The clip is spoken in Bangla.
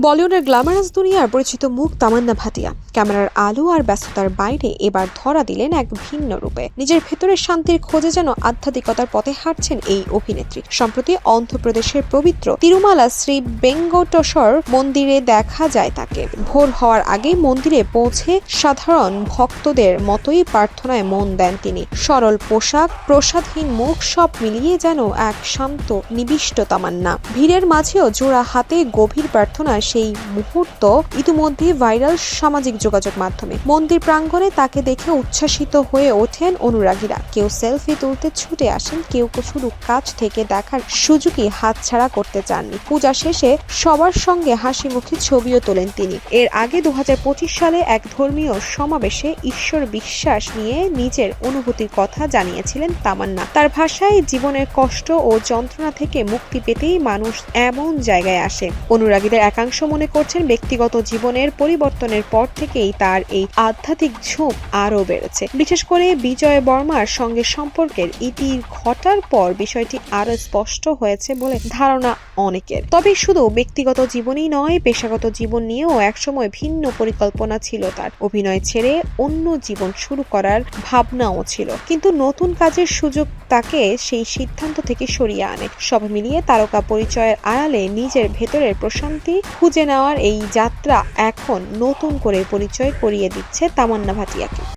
বলিউডের গ্ল্যামারাস দুনিয়ার পরিচিত মুখ তামান্না ভাটিয়া ক্যামেরার আলো আর ব্যস্ততার বাইরে এবার ধরা দিলেন এক ভিন্ন রূপে। নিজের ভেতরের শান্তির খোঁজে যেন আধ্যাত্মিকতার পথে হাঁটছেন এই অভিনেত্রী। সম্প্রতি অন্ধ্রপ্রদেশের পবিত্র তিরুমালা শ্রী বেঙ্কটেশ্বর মন্দিরে দেখা যায় তাকে। ভোর হওয়ার আগেই মন্দিরে পৌঁছে সাধারণ ভক্তদের মতোই প্রার্থনায় মন দেন তিনি। সরল পোশাক, প্রসাদহীন মুখ, সব মিলিয়ে যেন এক শান্ত নিবিষ্ট তামান্না। ভিড়ের মাঝেও জোড়া হাতে গভীর প্রার্থনা সেই মুহূর্ত ইতিমধ্যে ভাইরাল সামাজিক যোগাযোগ মাধ্যমে। মন্দির প্রাঙ্গণে তাকে দেখে উচ্ছ্বাসিত হয়ে ওঠেন অনুরাগীরা। কেউ সেলফি তুলতে ছুটে আসেন, কেউ শুধু কাছ থেকে দেখার সুযোগই হাতছাড়া করতে চাননি। পূজা শেষে সবার সঙ্গে হাসি মুখে ছবিও তোলেন তিনি। এর আগে 2025 সালে এক ধর্মীয় সমাবেশে ঈশ্বর বিশ্বাস নিয়ে নিজের অনুভূতির কথা জানিয়েছিলেন তামান্না। তার ভাষায়, জীবনের কষ্ট ও যন্ত্রণা থেকে মুক্তি পেতেই মানুষ এমন জায়গায় আসে। অনুরাগীদের একাংশ মনে করছেন ব্যক্তিগত জীবনের পরিবর্তনের পর থেকেই তার এই আধ্যাত্মিক ঝোঁক আরও বেড়েছে। বিশেষ করে বিজয় বর্মার সঙ্গে সম্পর্কের ইতি ঘটার পর বিষয়টি আরও স্পষ্ট হয়েছে বলে ধারণা অনেকের। তবে শুধু ব্যক্তিগত জীবনই নয়, পেশাগত জীবন নিয়েও একসময় ভিন্ন পরিকল্পনা ছিল তার। অভিনয় ছেড়ে অন্য জীবন শুরু করার ভাবনাও ছিল, কিন্তু নতুন কাজের সুযোগ তাকে সেই সিদ্ধান্ত থেকে সরিয়ে আনে। সব মিলিয়ে তারকা পরিচয়ের আড়ালে নিজের ভেতরের প্রশান্তি খুঁজে নেওয়ার এই যাত্রা এখন নতুন করে পরিচয় করিয়ে দিচ্ছে তামান্না ভাটিয়াকে।